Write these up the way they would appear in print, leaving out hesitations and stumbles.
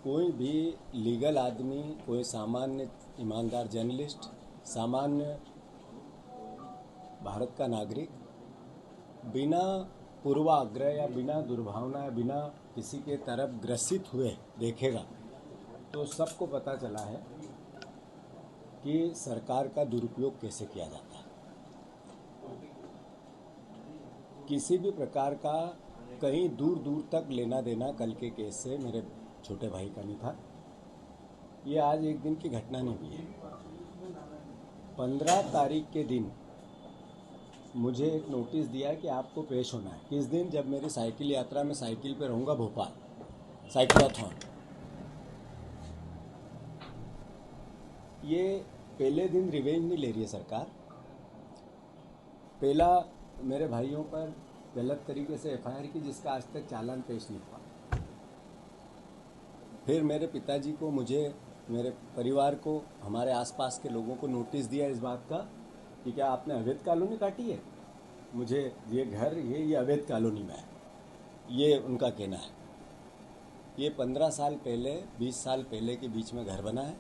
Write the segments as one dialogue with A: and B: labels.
A: कोई भी लीगल आदमी, कोई सामान्य ईमानदार जर्नलिस्ट, सामान्य भारत का नागरिक बिना पूर्वाग्रह या बिना दुर्भावना या बिना किसी के तरफ ग्रसित हुए देखेगा तो सबको पता चला है कि सरकार का दुरुपयोग कैसे किया जाता है। किसी भी प्रकार का कहीं दूर दूर तक लेना देना कल के केस से मेरे छोटे भाई का नहीं था। ये आज एक दिन की घटना नहीं हुई है। 15 तारीख के दिन मुझे एक नोटिस दिया कि आपको पेश होना है। किस दिन? जब मेरी साइकिल यात्रा में साइकिल पे रहूँगा भोपाल, साइक्लोथॉन। ये पहले दिन रिवेंज नहीं ले रही है सरकार। पहला मेरे भाइयों पर गलत तरीके से एफआईआर की जिसका आज तक चालान पेश नहीं हुआ। फिर मेरे पिताजी को, मुझे, मेरे परिवार को, हमारे आसपास के लोगों को नोटिस दिया इस बात का कि क्या आपने अवैध कॉलोनी काटी है। मुझे ये घर ये अवैध कॉलोनी में है, ये उनका कहना है। ये 15 साल पहले, 20 साल पहले के बीच में घर बना है।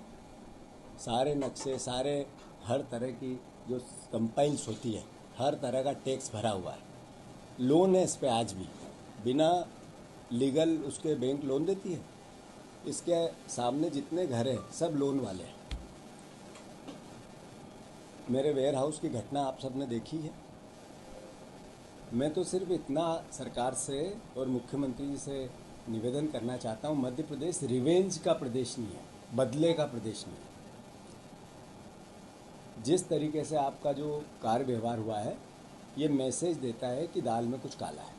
A: सारे नक्शे, सारे हर तरह की जो कंपाइल्स होती है, हर तरह का टैक्स भरा हुआ है। लोन है इस पे आज भी, बिना लीगल उसके बैंक लोन देती है। इसके सामने जितने घर हैं सब लोन वाले हैं। मेरे वेयर हाउस की घटना आप सब ने देखी है। मैं तो सिर्फ इतना सरकार से और मुख्यमंत्री जी से निवेदन करना चाहता हूँ, मध्य प्रदेश रिवेंज का प्रदेश नहीं है, बदले का प्रदेश नहीं है। जिस तरीके से आपका जो कार्य व्यवहार हुआ है, ये मैसेज देता है कि दाल में कुछ काला है।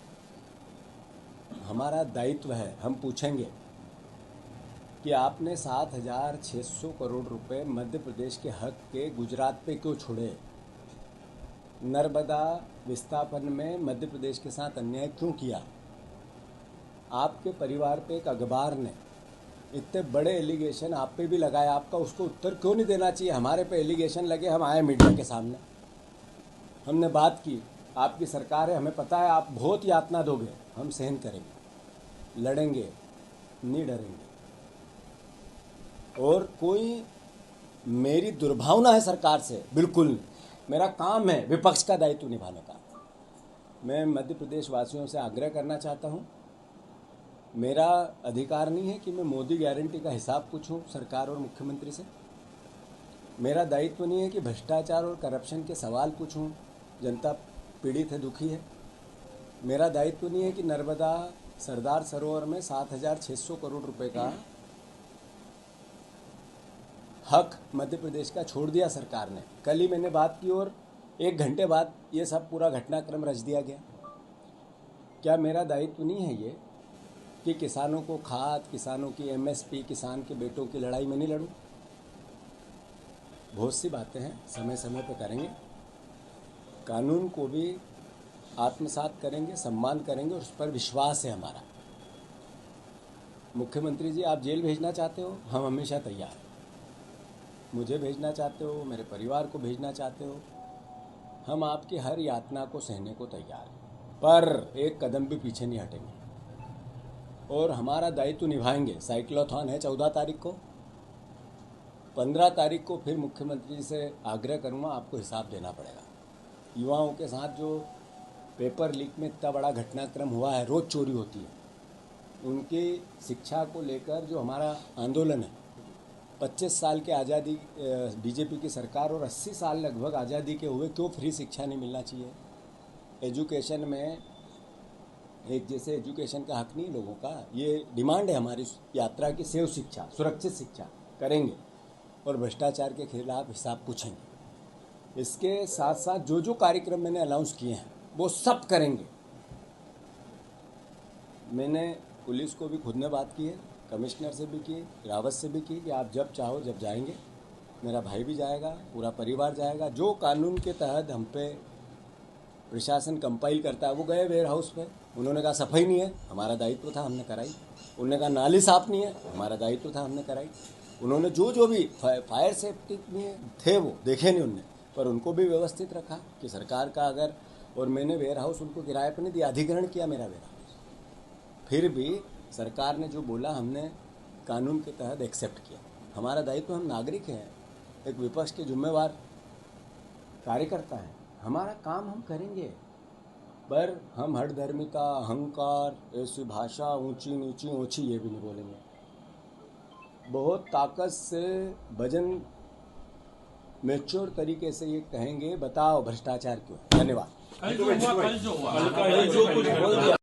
A: हमारा दायित्व है, हम पूछेंगे कि आपने 7,600 करोड़ रुपए मध्य प्रदेश के हक के गुजरात पे क्यों छोड़े? नर्मदा विस्थापन में मध्य प्रदेश के साथ अन्याय क्यों किया? आपके परिवार पे एक अखबार ने इतने बड़े एलिगेशन आप पे भी लगाया, आपका उसको उत्तर क्यों नहीं देना चाहिए? हमारे पे एलिगेशन लगे, हम आए मीडिया के सामने, हमने बात की। आपकी सरकार है, हमें पता है आप बहुत यातना दोगे, हम सहन करेंगे, लड़ेंगे, नहीं डरेंगे। और कोई मेरी दुर्भावना है सरकार से? बिल्कुल नहीं। मेरा काम है विपक्ष का दायित्व निभाने का। मैं मध्य प्रदेश वासियों से आग्रह करना चाहता हूँ, मेरा अधिकार नहीं है कि मैं मोदी गारंटी का हिसाब पूछूं सरकार और मुख्यमंत्री से। मेरा दायित्व नहीं है कि भ्रष्टाचार और करप्शन के सवाल पूछूं, जनता पीड़ित है, दुखी है। मेरा दायित्व नहीं है कि नर्मदा सरदार सरोवर में 7,600 करोड़ रुपए का हक मध्य प्रदेश का छोड़ दिया सरकार ने। कल ही मैंने बात की और 1 घंटे बाद ये सब पूरा घटनाक्रम रच दिया गया। क्या मेरा दायित्व नहीं है ये कि किसानों को खाद, किसानों की एमएसपी, किसान के बेटों की लड़ाई में नहीं लड़ूं? बहुत सी बातें हैं, समय समय पे करेंगे। कानून को भी आत्मसात करेंगे, सम्मान करेंगे और उस पर विश्वास है हमारा। मुख्यमंत्री जी, आप जेल भेजना चाहते हो, हम हमेशा तैयार हैं। मुझे भेजना चाहते हो, मेरे परिवार को भेजना चाहते हो, हम आपकी हर यातना को सहने को तैयार हैं, पर एक कदम भी पीछे नहीं हटेंगे और हमारा दायित्व निभाएंगे। साइक्लोथॉन है 14 तारीख को, 15 तारीख को फिर मुख्यमंत्री जी से आग्रह करूँगा, आपको हिसाब देना पड़ेगा। युवाओं के साथ जो पेपर लीक में इतना बड़ा घटनाक्रम हुआ है, रोज़ चोरी होती है, उनकी शिक्षा को लेकर जो हमारा आंदोलन है, 25 साल के आज़ादी बीजेपी की सरकार और 80 साल लगभग आज़ादी के हुए, क्यों फ्री शिक्षा नहीं मिलना चाहिए? एजुकेशन में एक जैसे एजुकेशन का हक नहीं लोगों का, ये डिमांड है हमारी यात्रा की। सेव शिक्षा, सुरक्षित शिक्षा करेंगे और भ्रष्टाचार के खिलाफ हिसाब पूछेंगे। इसके साथ साथ जो जो कार्यक्रम मैंने अनाउंस किए हैं वो सब करेंगे। मैंने पुलिस को भी खुद ने बात की है, कमिश्नर से भी की, रावत से भी की कि आप जब चाहो जब जाएंगे। मेरा भाई भी जाएगा, पूरा परिवार जाएगा। जो कानून के तहत हम पे प्रशासन कंपाइल करता है वो गए वेयर हाउस पे, उन्होंने कहा सफाई नहीं है, हमारा दायित्व था, हमने कराई। उन्होंने कहा नाली साफ नहीं है, हमारा दायित्व था, हमने कराई। उन्होंने जो भी फायर सेफ्टी में थे वो देखे नहीं उनने, पर उनको भी व्यवस्थित रखा कि सरकार का अगर, और मैंने वेयर हाउस उनको किराए पर नहीं दिया, अधिग्रहण किया मेरा वेयर हाउस। फिर भी सरकार ने जो बोला हमने कानून के तहत एक्सेप्ट किया। हमारा दायित्व, हम नागरिक हैं, एक विपक्ष के जिम्मेवार कार्यकर्ता हैं, हमारा काम हम करेंगे, पर हम हठधर्मिता, अहंकार, ऐसी भाषा ऊंची नीची ऊंची ये भी नहीं बोलेंगे। बहुत ताकत से भजन मैच्योर तरीके से ये कहेंगे, बताओ भ्रष्टाचार क्यों है। धन्यवाद।
B: कल जो हुआ